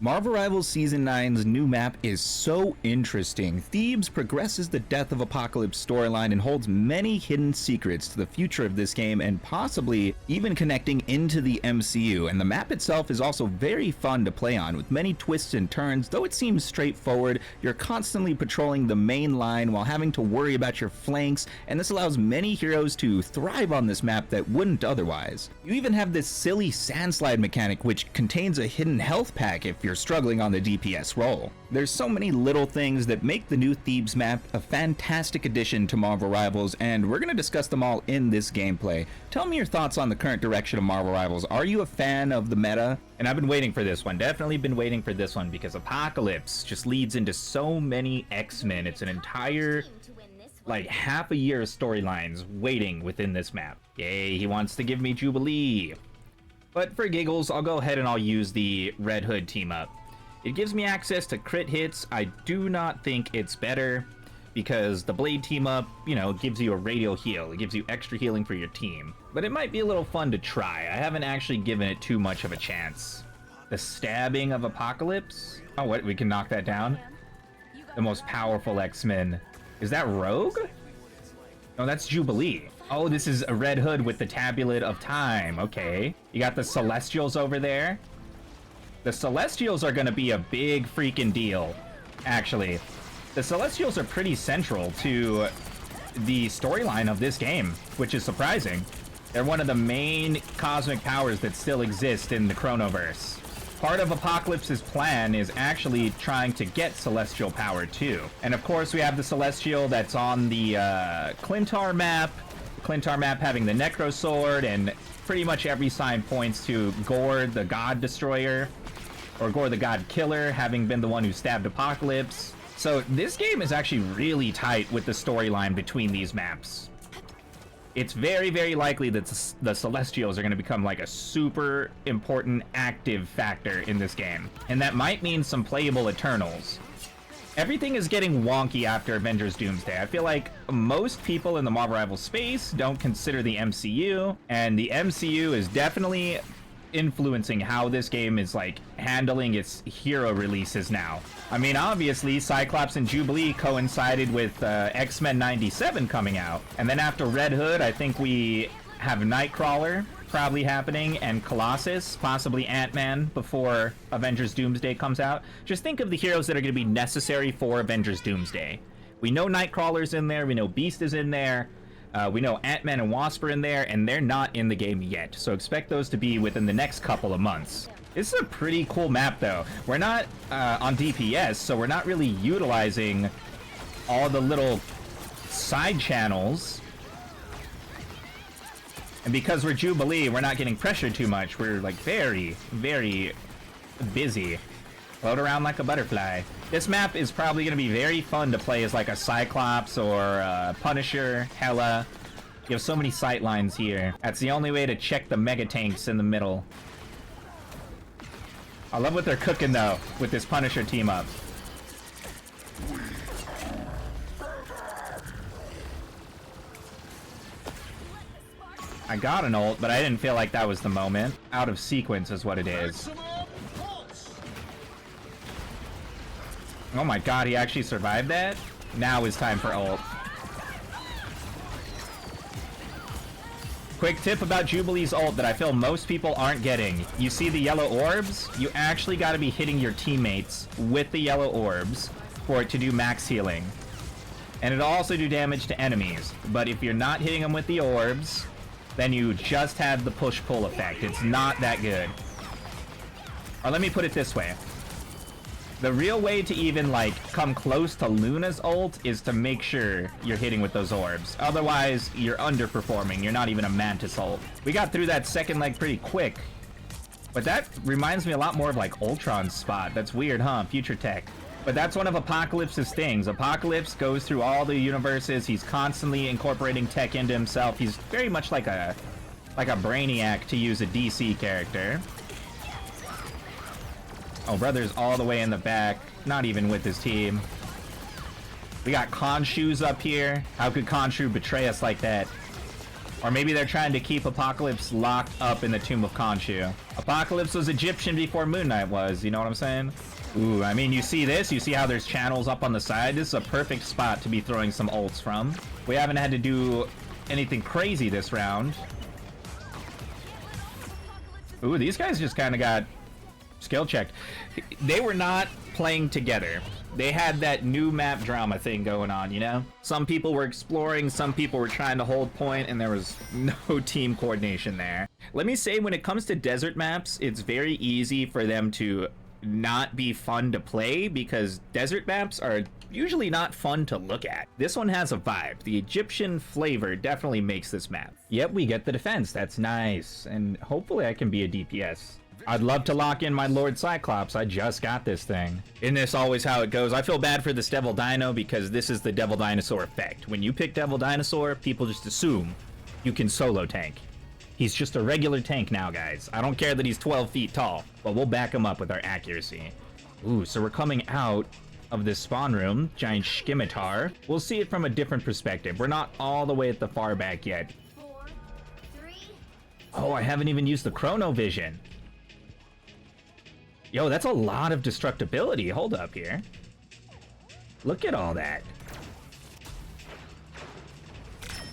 Marvel Rivals Season 9's new map is so interesting. Thebes progresses the Death of Apocalypse storyline and holds many hidden secrets to the future of this game and possibly even connecting into the MCU. And the map itself is also very fun to play on with many twists and turns. Though it seems straightforward, you're constantly patrolling the main line while having to worry about your flanks, and this allows many heroes to thrive on this map that wouldn't otherwise. You even have this silly sandslide mechanic which contains a hidden health pack if you're struggling on the DPS role. There's so many little things that make the new Thebes map a fantastic addition to Marvel Rivals, and we're going to discuss them all in this gameplay. Tell me your thoughts on the current direction of Marvel Rivals. Are you a fan of the meta? And I've been waiting for this one, definitely been waiting for this one, because Apocalypse just leads into so many X-Men. It's an entire, like, half a year of storylines waiting within this map. Yay, he wants to give me Jubilee. But for giggles, I'll go ahead and I'll use the Red Hood team up. It gives me access to crit hits. I do not think it's better because the Blade team up, you know, gives you a radial heal. It gives you extra healing for your team. But it might be a little fun to try. I haven't actually given it too much of a chance. The stabbing of Apocalypse? Oh, what? We can knock that down? The most powerful X-Men. Is that Rogue? No, that's Jubilee. Oh, this is a Red Hood with the Tablet of Time. Okay. You got the Celestials over there. The Celestials are going to be a big freaking deal, actually. The Celestials are pretty central to the storyline of this game, which is surprising. They're one of the main cosmic powers that still exist in the Chronoverse. Part of Apocalypse's plan is actually trying to get Celestial power too. And of course we have the Celestial that's on the Clintar map. Clintar map having the Necro Sword, and pretty much every sign points to Gore the God Destroyer, or Gore the God Killer, having been the one who stabbed Apocalypse. So this game is actually really tight with the storyline between these maps. It's very, very likely that the Celestials are going to become like a super important active factor in this game. And that might mean some playable Eternals. Everything is getting wonky after Avengers Doomsday. I feel like most people in the Marvel Rivals space don't consider the MCU, and the MCU is definitely influencing how this game is like handling its hero releases now. I mean, obviously Cyclops and Jubilee coincided with X-Men 97 coming out, and then after Red Hood I think we have Nightcrawler probably happening, and Colossus, possibly Ant-Man before Avengers Doomsday comes out. Just think of the heroes that are going to be necessary for Avengers Doomsday. We know Nightcrawler's in there, we know Beast is in there, we know Ant-Man and Wasp are in there, and they're not in the game yet, so expect those to be within the next couple of months. This is a pretty cool map though. We're not on DPS, so we're not really utilizing all the little side channels. And because we're Jubilee, we're not getting pressured too much. We're like very, very busy. Float around like a butterfly. This map is probably going to be very fun to play as like a Cyclops or a Punisher, Hela. You have so many sight lines here. That's the only way to check the mega tanks in the middle. I love what they're cooking though with this Punisher team up. I got an ult, but I didn't feel like that was the moment. Out of sequence is what it is. Oh my god, he actually survived that? Now is time for ult. Quick tip about Jubilee's ult that I feel most people aren't getting. You see the yellow orbs? You actually gotta be hitting your teammates with the yellow orbs for it to do max healing. And it'll also do damage to enemies. But if you're not hitting them with the orbs, then you just have the push-pull effect. It's not that good. Or let me put it this way. The real way to even, like, come close to Luna's ult is to make sure you're hitting with those orbs. Otherwise, you're underperforming. You're not even a Mantis ult. We got through that second leg pretty quick. But that reminds me a lot more of, like, Ultron's spot. That's weird, huh? Future tech. But that's one of Apocalypse's things. Apocalypse goes through all the universes. He's constantly incorporating tech into himself. He's very much like a Brainiac, to use a DC character. Oh, brother's all the way in the back. Not even with his team. We got Khonshu's up here. How could Khonshu betray us like that? Or maybe they're trying to keep Apocalypse locked up in the Tomb of Khonshu. Apocalypse was Egyptian before Moon Knight was, you know what I'm saying? Ooh, I mean, you see this? You see how there's channels up on the side? This is a perfect spot to be throwing some ults from. We haven't had to do anything crazy this round. Ooh, these guys just kind of got skill checked. They were not playing together. They had that new map drama thing going on, you know? Some people were exploring, some people were trying to hold point, and there was no team coordination there. Let me say, when it comes to desert maps, it's very easy for them to not be fun to play because desert maps are usually not fun to look at. This one has a vibe. The Egyptian flavor definitely makes this map. Yep, we get the defense. That's nice. And hopefully I can be a DPS. I'd love to lock in my Lord Cyclops. I just got this thing. Isn't this always how it goes? I feel bad for this Devil Dino because this is the Devil Dinosaur effect. When you pick Devil Dinosaur, people just assume you can solo tank. He's just a regular tank now, guys. I don't care that he's 12 feet tall, but we'll back him up with our accuracy. Ooh, so we're coming out of this spawn room, giant scimitar. We'll see it from a different perspective. We're not all the way at the far back yet. 4, 3. Oh, I haven't even used the chrono vision. Yo, that's a lot of destructibility. Hold up here. Look at all that.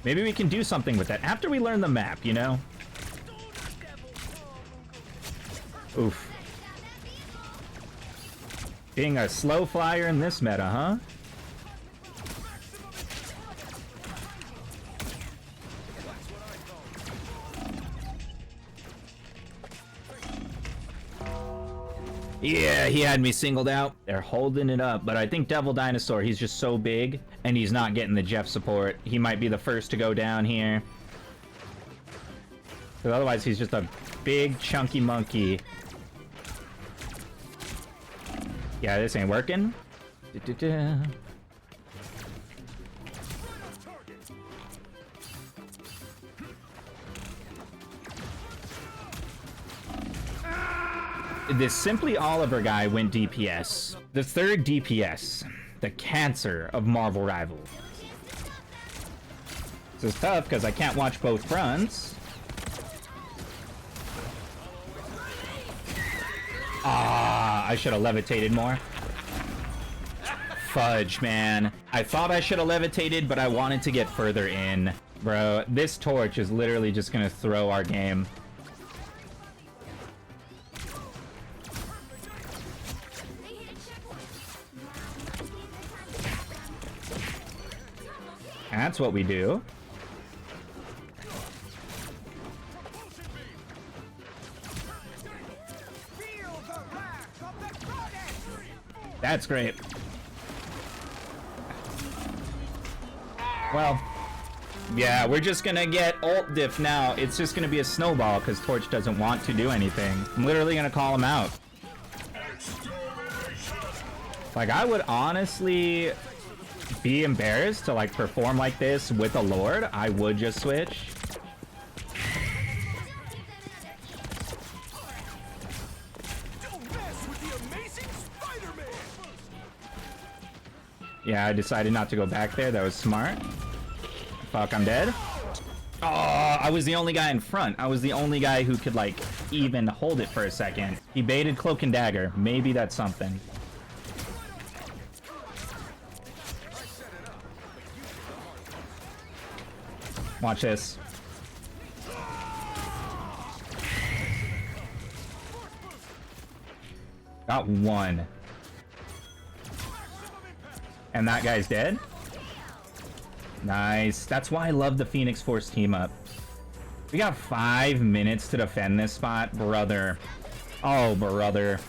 Maybe we can do something with that after we learn the map, you know? Oof. Being a slow flyer in this meta, huh? Yeah, he had me singled out. They're holding it up, but I think Devil Dinosaur, he's just so big, and he's not getting the Jeff support. He might be the first to go down here. Because otherwise, he's just a big, chunky monkey. Yeah, this ain't working. This Simply Oliver guy went DPS. The third DPS. The cancer of Marvel Rivals. This is tough because I can't watch both fronts. Ah, I should have levitated more. Fudge, man. I thought I should have levitated, but I wanted to get further in. Bro, this torch is literally just gonna throw our game. That's what we do. That's great. Well, yeah, we're just gonna get ult diff now. It's just gonna be a snowball because Torch doesn't want to do anything. I'm literally gonna call him out. Like, I would honestly be embarrassed to like perform like this with a Lord. I would just switch. Yeah, I decided not to go back there. That was smart. Fuck, I'm dead. Oh, I was the only guy in front. I was the only guy who could like even hold it for a second. He baited Cloak and Dagger. Maybe that's something. Watch this. Got one. And that guy's dead? Nice. That's why I love the Phoenix Force team up. We got 5 minutes to defend this spot. Brother. Oh, brother.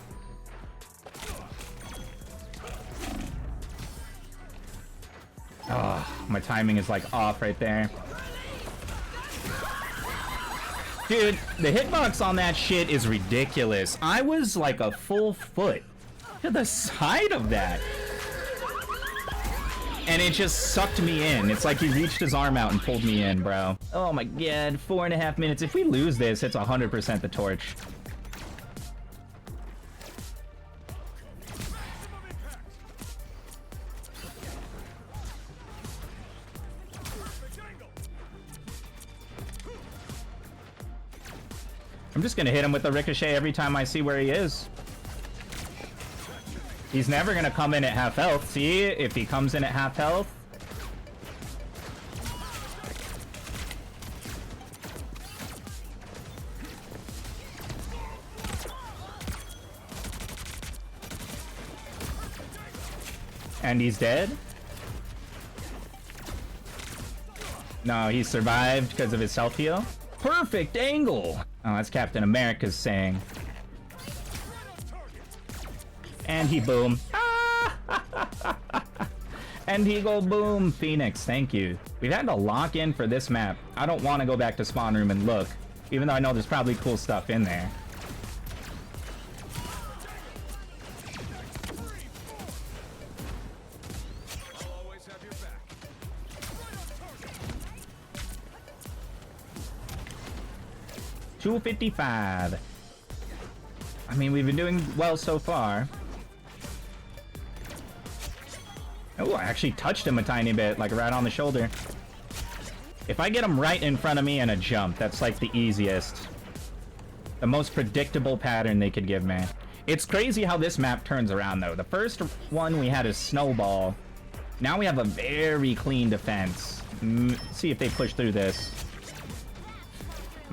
Oh, my timing is like off right there. Dude, the hitbox on that shit is ridiculous. I was like a full foot to the side of that. And it just sucked me in. It's like he reached his arm out and pulled me in, bro. Oh my god, 4.5 minutes. If we lose this, it's 100% the torch. I'm just gonna hit him with the ricochet every time I see where he is. He's never gonna come in at half health. See, if he comes in at half health. And he's dead? No, he survived because of his self-heal. Perfect angle! Oh, that's Captain America's saying. And he boom. And he go boom. Phoenix, thank you. We've had to lock in for this map. I don't want to go back to spawn room and look, even though I know there's probably cool stuff in there. $255. I mean, we've been doing well so far. Oh, I actually touched him a tiny bit, like right on the shoulder. If I get him right in front of me and a jump, that's like the easiest. The most predictable pattern they could give me. It's crazy how this map turns around, though. The first one we had is Snowball. Now we have a very clean defense. See if they push through this.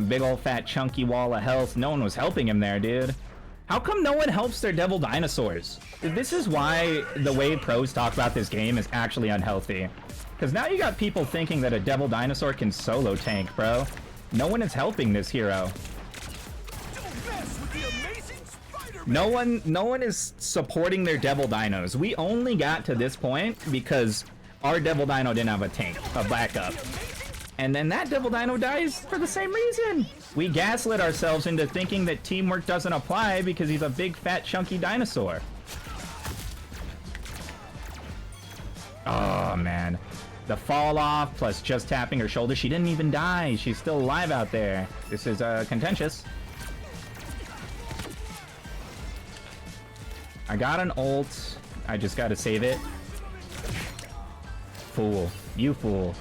Big old fat chunky wall of health. No one was helping him there, dude. How come no one helps their devil dinosaurs? This is why the way pros talk about this game is actually unhealthy. Because now you got people thinking that a devil dinosaur can solo tank, bro. No one is helping this hero. No one is supporting their devil dinos. We only got to this point because our devil dino didn't have a tank, a backup. And then that devil dino dies for the same reason. We gaslit ourselves into thinking that teamwork doesn't apply because he's a big, fat, chunky dinosaur. Oh, man. The fall off plus just tapping her shoulder. She didn't even die. She's still alive out there. This is contentious. I got an ult. I just gotta save it. Fool. You fool.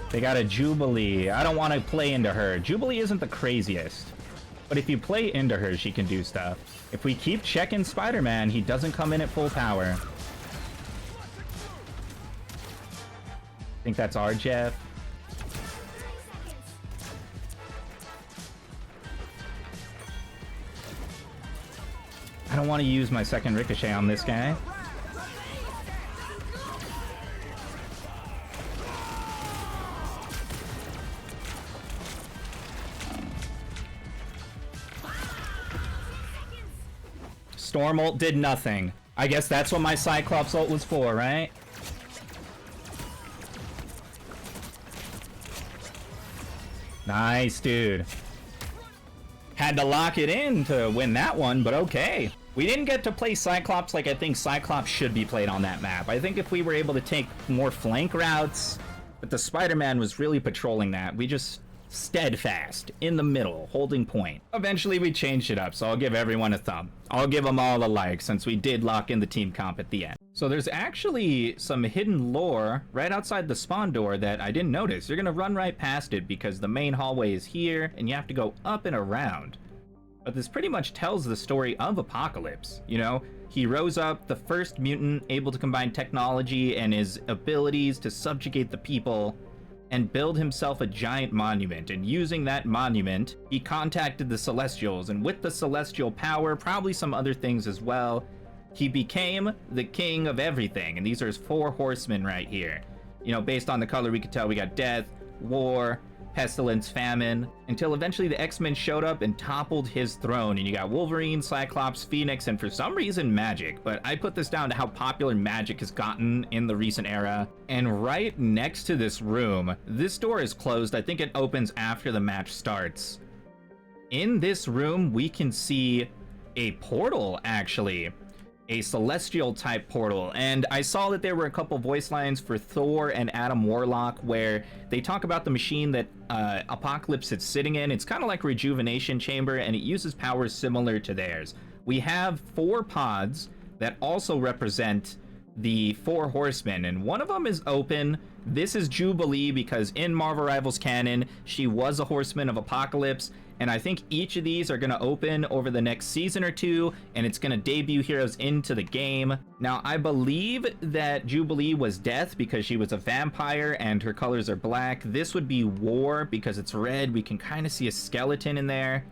They got a Jubilee. I don't want to play into her. Jubilee isn't the craziest. But if you play into her, she can do stuff. If we keep checking Spider-Man, he doesn't come in at full power. I think that's our Jeff. I don't want to use my second ricochet on this guy. Storm ult did nothing. I guess that's what my Cyclops ult was for, right? Nice, dude. Had to lock it in to win that one, but okay. We didn't get to play Cyclops like I think Cyclops should be played on that map. I think if we were able to take more flank routes, but the Spider-Man was really patrolling that. We just steadfast in the middle, holding point. Eventually we changed it up, so I'll give everyone a thumb. I'll give them all a like since we did lock in the team comp at the end. So there's actually some hidden lore right outside the spawn door that I didn't notice. You're gonna run right past it because the main hallway is here and you have to go up and around. But this pretty much tells the story of Apocalypse. You know, he rose up, the first mutant able to combine technology and his abilities to subjugate the people and build himself a giant monument, and using that monument, he contacted the Celestials, and with the Celestial power, probably some other things as well, he became the king of everything, and these are his 4 horsemen right here. You know, based on the color we could tell we got death, war, pestilence, famine, until eventually the X-Men showed up and toppled his throne, and you got Wolverine, Cyclops, Phoenix, and for some reason Magic, but I put this down to how popular Magic has gotten in the recent era. And right next to this room, this door is closed. I think it opens after the match starts. In this room, we can see a portal, actually. A celestial type portal, and I saw that there were a couple voice lines for Thor and Adam Warlock where they talk about the machine that Apocalypse is sitting in. It's kind of like a rejuvenation chamber, and it uses powers similar to theirs. We have 4 pods that also represent the 4 horsemen, and one of them is open. This is Jubilee because in Marvel Rivals canon, she was a horseman of Apocalypse, and I think each of these are going to open over the next season or 2, and it's going to debut heroes into the game. Now, I believe that Jubilee was Death because she was a vampire and her colors are black. This would be War because it's red. We can kind of see a skeleton in there.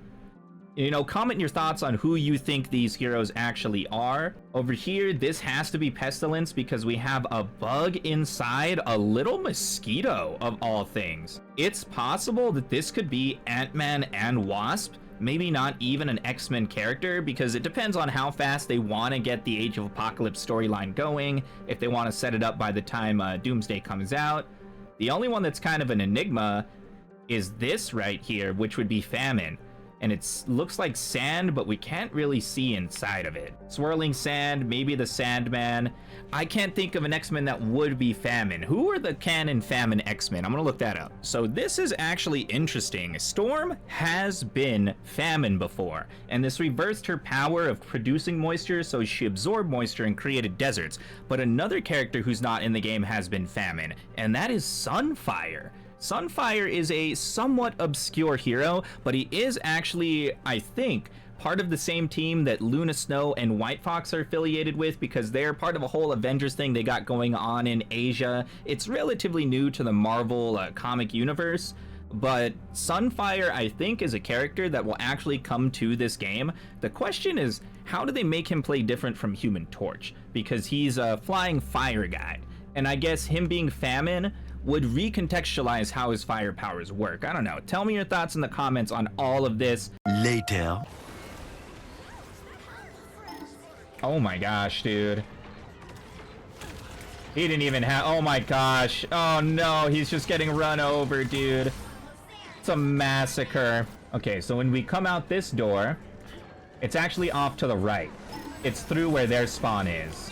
You know, comment your thoughts on who you think these heroes actually are. Over here, this has to be Pestilence because we have a bug inside, a little mosquito of all things. It's possible that this could be Ant-Man and Wasp, maybe not even an X-Men character, because it depends on how fast they want to get the Age of Apocalypse storyline going, if they want to set it up by the time Doomsday comes out. The only one that's kind of an enigma is this right here, which would be Famine. And it looks like sand, but we can't really see inside of it. Swirling sand, maybe the Sandman. I can't think of an X-Men that would be Famine. Who are the canon Famine X-Men? I'm gonna look that up. So this is actually interesting. Storm has been Famine before, and this reversed her power of producing moisture, so she absorbed moisture and created deserts. But another character who's not in the game has been Famine, and that is Sunfire. Sunfire is a somewhat obscure hero, but he is actually, I think, part of the same team that Luna Snow and White Fox are affiliated with because they're part of a whole Avengers thing they got going on in Asia. It's relatively new to the Marvel comic universe, but Sunfire, I think, is a character that will actually come to this game. The question is, how do they make him play different from Human Torch? Because he's a flying fire guy, and I guess him being Famine would recontextualize how his fire powers work. I don't know. Tell me your thoughts in the comments on all of this. Later. Oh my gosh, dude. He didn't even have... Oh my gosh. Oh no, he's just getting run over, dude. It's a massacre. Okay, so when we come out this door, it's actually off to the right. It's through where their spawn is.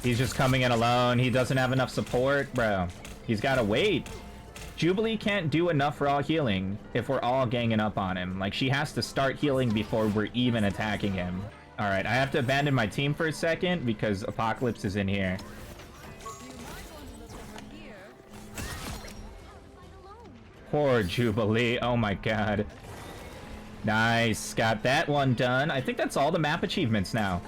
He's just coming in alone. He doesn't have enough support, bro. He's gotta wait. Jubilee can't do enough raw healing if we're all ganging up on him. Like, she has to start healing before we're even attacking him. All right, I have to abandon my team for a second because Apocalypse is in here. Poor Jubilee. Oh my god. Nice. Got that one done. I think that's all the map achievements now.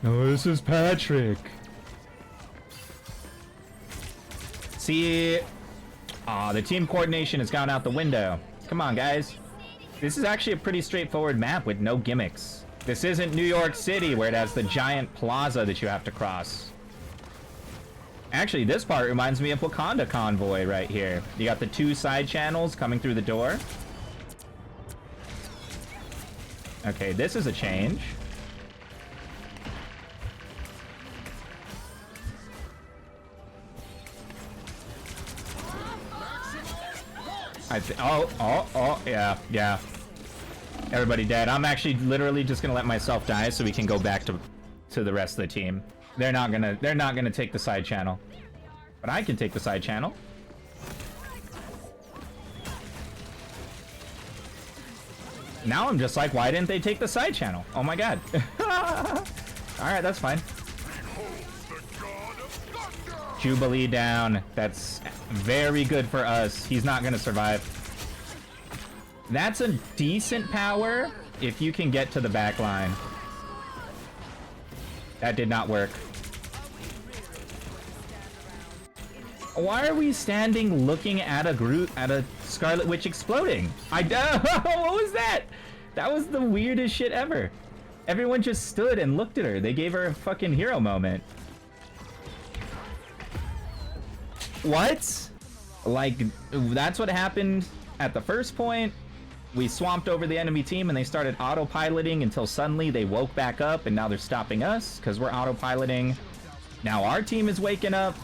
Oh, this is Patrick. See, the team coordination has gone out the window. Come on, guys. This is actually a pretty straightforward map with no gimmicks. This isn't New York City where it has the giant plaza that you have to cross. Actually, this part reminds me of Wakanda Convoy right here. You got the 2 side channels coming through the door. Okay, this is a change. Yeah. Everybody dead. I'm actually literally just gonna let myself die so we can go back to the rest of the team. They're not gonna take the side channel. But I can take the side channel. Now I'm just like, why didn't they take the side channel? Oh my god. Alright, that's fine. Jubilee down. That's very good for us. He's not gonna survive. That's a decent power if you can get to the back line. That did not work. Why are we standing looking at a Scarlet Witch exploding? What was that? That was the weirdest shit ever. Everyone just stood and looked at her. They gave her a fucking hero moment. What? Like, that's what happened at the first point. We swamped over the enemy team and they started autopiloting until suddenly they woke back up and now they're stopping us because we're autopiloting. Now our team is waking up.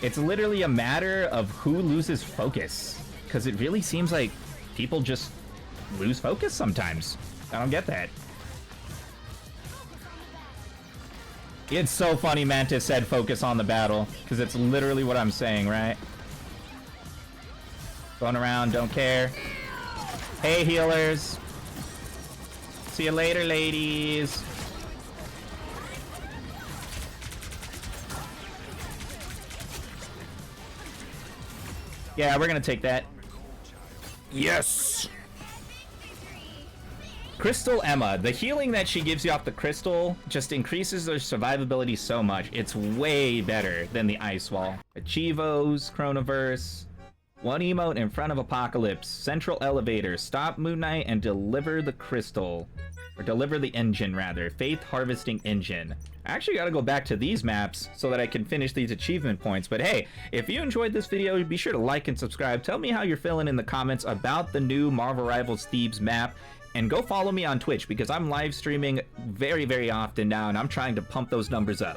It's literally a matter of who loses focus, because it really seems like people just lose focus sometimes. I don't get that. It's so funny Mantis said focus on the battle, because it's literally what I'm saying, right? Going around, don't care. Hey, healers. See you later, ladies. Yeah, we're gonna take that. Yes! Crystal Emma. The healing that she gives you off the crystal just increases their survivability so much. It's way better than the ice wall. Achievos, Chronoverse. One emote in front of Apocalypse. Central elevator. Stop Moon Knight and deliver the crystal. Or deliver the engine, rather. Faith Harvesting Engine. I actually gotta go back to these maps so that I can finish these achievement points. But hey, if you enjoyed this video, be sure to like and subscribe. Tell me how you're feeling in the comments about the new Marvel Rivals Thieves map. And go follow me on Twitch because I'm live streaming very, very often now and I'm trying to pump those numbers up.